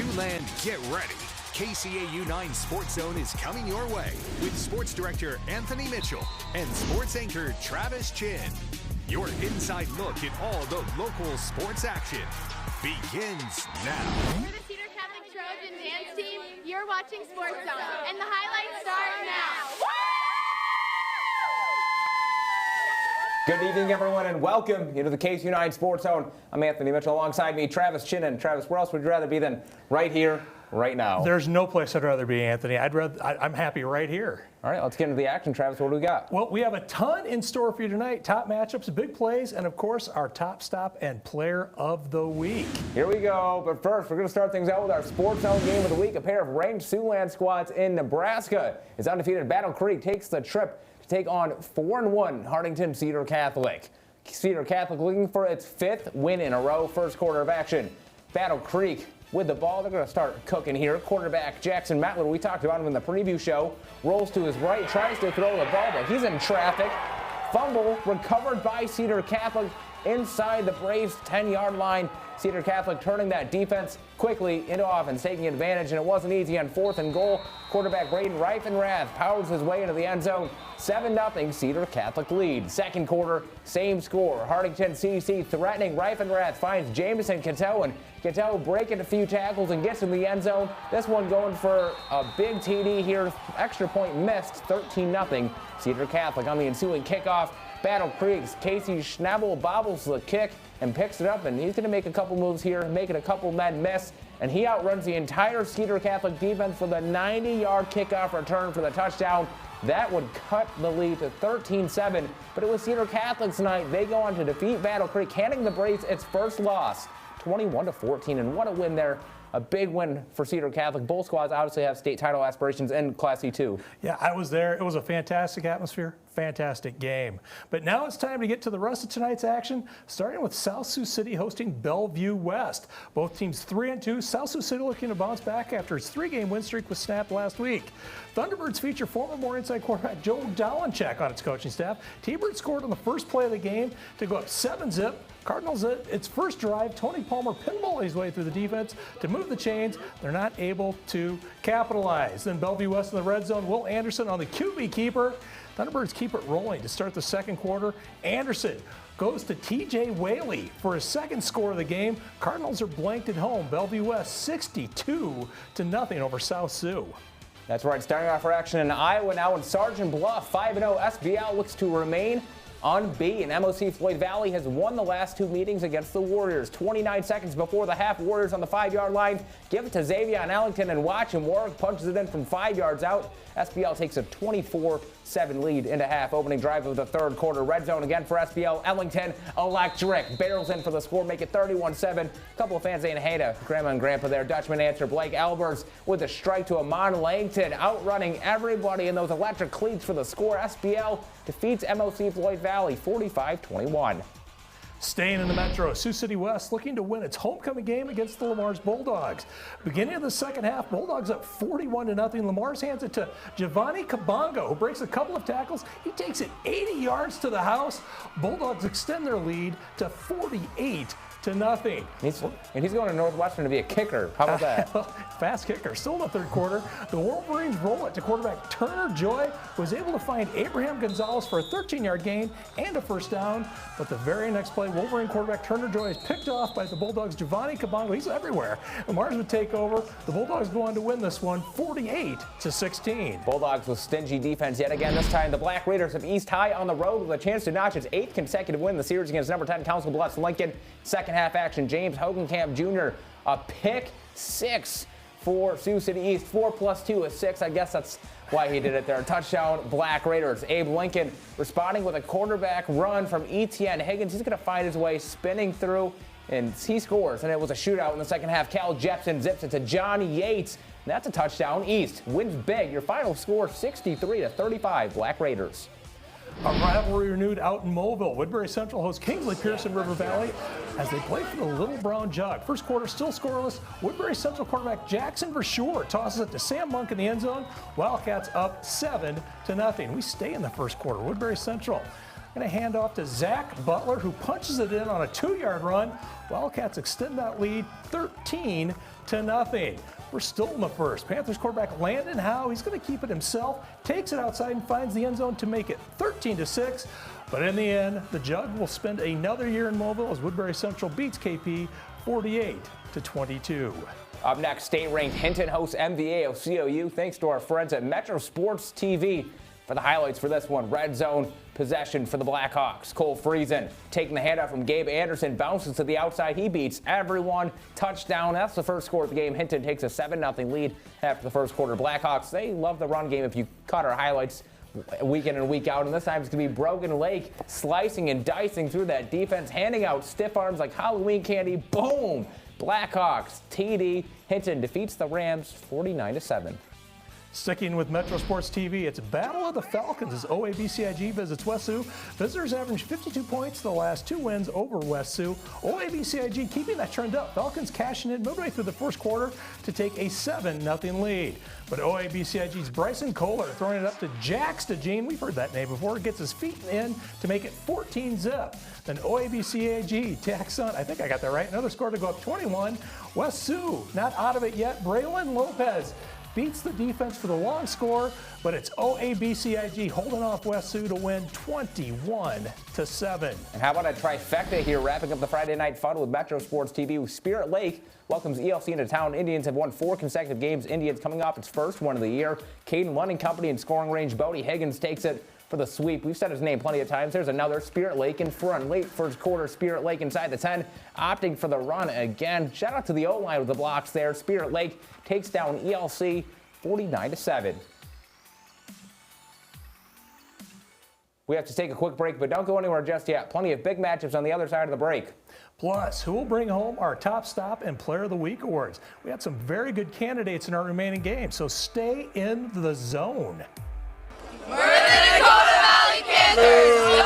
Siouxland, get ready. KCAU-9 SportsZone is coming your way with Sports Director Anthony Mitchell and Sports Anchor Travis Chin. Your inside look at all the local sports action begins now. We're the Cedar Catholic Trojan dance team. You're watching SportsZone, and the highlights start now. Good evening, everyone, and welcome into the KCAU-9 SportsZone. I'm Anthony Mitchell. Alongside me, Travis Chin. And Travis, where else would you rather be than right here, right now? There's no place I'd rather be, Anthony. I'm happy right here. All right, let's get into the action. Travis, what do we got? Well, we have a ton in store for you tonight. Top matchups, big plays, and of course, our top stop and player of the week. Here we go. But first, we're going to start things out with our SportsZone game of the week. A pair of ranked Siouxland squads in Nebraska. Its undefeated Battle Creek takes the trip to take on 4-1 Hartington Cedar Catholic. Cedar Catholic looking for its 5th win in a row. First quarter of action. Battle Creek with the ball. They're going to start cooking here. Quarterback Jackson Matler, we talked about him in the preview show, rolls to his right, tries to throw the ball, but he's in traffic. Fumble recovered by Cedar Catholic inside the Braves' 10-yard line. Cedar Catholic turning that defense quickly into offense, taking advantage, and it wasn't easy on 4th and goal. Quarterback Braden Reifenrath powers his way into the end zone. 7-0 Cedar Catholic lead. Second quarter, same score. Hartington CC threatening. Reifenrath finds Jamison Cattell, and Cattell breaking a few tackles and gets in the end zone. This one going for a big TD here. Extra point missed. 13-0 Cedar Catholic on the ensuing kickoff. Battle Creek's Casey Schnabel bobbles the kick and picks it up, and he's going to make a couple moves here, making a couple men miss, and he outruns the entire Cedar Catholic defense for the 90-yard kickoff return for the touchdown. That would cut the lead to 13-7, but it was Cedar Catholic tonight. They go on to defeat Battle Creek, handing the Braves its first loss, 21-14, and what a win there. A big win for Cedar Catholic. Both squads obviously have state title aspirations in Class C2. Yeah, I was there. It was a fantastic atmosphere, fantastic game. But now it's time to get to the rest of tonight's action, starting with South Sioux City hosting Bellevue West. Both teams 3-2. South Sioux City looking to bounce back after its 3-game win streak was snapped last week. Thunderbirds feature former Morningside quarterback Joe Dolencheck on its coaching staff. T-Bird scored on the first play of the game to go up 7-0. Cardinals at its first drive, Tony Palmer pinballed his way through the defense to move the chains. They're not able to capitalize. Then Bellevue West in the red zone. Will Anderson on the QB keeper. Thunderbirds keep it rolling to start the second quarter. Anderson goes to TJ Whaley for his second score of the game. Cardinals are blanked at home. Bellevue West 62-0 over South Sioux. That's right. Starting off for action in Iowa now in Sergeant Bluff. 5-0 SBL looks to remain unbeaten. MOC Floyd Valley has won the last 2 meetings against the Warriors. 29 seconds before the half, Warriors on the 5-yard line. Give it to Xavier Ellington and watch him work. Punches it in from 5 yards out. SBL takes a 24-7 lead into half. Opening drive of the third quarter. Red zone again for SBL. Ellington, electric. Barrels in for the score, make it 31-7. A couple of fans saying hey to Grandma and Grandpa there. Dutchman answer. Blake Albers with a strike to Amon Langton. Outrunning everybody in those electric cleats for the score. SBL defeats MOC Floyd Valley 45-21. Staying in the Metro, Sioux City West looking to win its homecoming game against the Lamar's Bulldogs. Beginning of the second half, Bulldogs up 41-0. Lamar's hands it to Giovanni Kabongo, who breaks a couple of tackles. He takes it 80 yards to the house. Bulldogs extend their lead to 48-0. And he's going to Northwestern to be a kicker. How about that? Fast kicker. Still in the third quarter, the Wolverines roll it to quarterback Turner Joy, who was able to find Abraham Gonzalez for a 13-yard gain and a first down. But the very next play, Wolverine quarterback Turner Joy is picked off by the Bulldogs' Giovanni Kabongo. He's everywhere. Lamar's would take over. The Bulldogs go on to win this one 48-16. Bulldogs with stingy defense yet again. This time the Black Raiders of East High on the road with a chance to notch its 8th consecutive win in the series against number 10 Council Bluffs Lincoln. Second half action, James Hogenkamp Jr. a pick 6 for Sioux City East. 4 + 2 is 6. I guess that's why he did it there. Touchdown, Black Raiders. Abe Lincoln responding with a quarterback run from Etienne Higgins. He's going to find his way spinning through, and he scores. And it was a shootout in the second half. Cal Jepson zips it to Johnny Yates. And that's a touchdown. East wins big. Your final score 63-35. Black Raiders. A rivalry renewed out in Mobile. Woodbury Central hosts Kingsley Pierce in River Valley as they play for the Little Brown Jug. First quarter still scoreless. Woodbury Central quarterback Jackson Versure tosses it to Sam Monk in the end zone. Wildcats up 7-0. We stay in the first quarter. Woodbury Central Going to hand off to Zach Butler, who punches it in on a 2-yard run. Wildcats extend that lead 13-0. We're still in the first. Panthers quarterback Landon Howe, he's going to keep it himself, takes it outside and finds the end zone to make it 13-6. But in the end, the Jug will spend another year in Mobile as Woodbury Central beats KP 48-22. Up next, state-ranked Hinton hosts MVA of KCAU. Thanks to our friends at Metro Sports TV for the highlights for this one. Red zone possession for the Blackhawks. Cole Friesen taking the handoff from Gabe Anderson, bounces to the outside. He beats everyone. Touchdown. That's the first score of the game. Hinton takes a 7-0 lead after the first quarter. Blackhawks, they love the run game. If you caught our highlights week in and week out, and this time it's going to be Brogan Lake slicing and dicing through that defense, handing out stiff arms like Halloween candy. Boom! Blackhawks, TD. Hinton defeats the Rams 49-7. Sticking with Metro Sports TV, it's Battle of the Falcons as OABCIG visits West Sioux. Visitors averaged 52 points the last 2 wins over West Sioux. OABCIG keeping that trend up. Falcons cashing in midway through the first quarter to take a 7-0 lead. But OABCIG's Bryson Kohler throwing it up to Jax DeJean. We've heard that name before. Gets his feet in to make it 14-0. Then OABCIG tacks on, I think I got that right, another score to go up 21. West Sioux not out of it yet. Braylon Lopez beats the defense for the long score, but it's OABCIG holding off West Sioux to win 21-7. And how about a trifecta here, wrapping up the Friday night fun with Metro Sports TV. Spirit Lake welcomes ELC into town. Indians have won 4 consecutive games. Indians coming off its first one of the year. Caden Lund and company in scoring range. Bodie Higgins takes it for the sweep. We've said his name plenty of times. There's another Spirit Lake in front. Late first quarter, Spirit Lake inside the 10, opting for the run again. Shout out to the O-line with the blocks there. Spirit Lake takes down ELC 49-7. We have to take a quick break, but don't go anywhere just yet. Plenty of big matchups on the other side of the break. Plus, who will bring home our Top Stop and Player of the Week awards? We had some very good candidates in our remaining games, so stay in the zone. We're the Dakota Valley Panthers!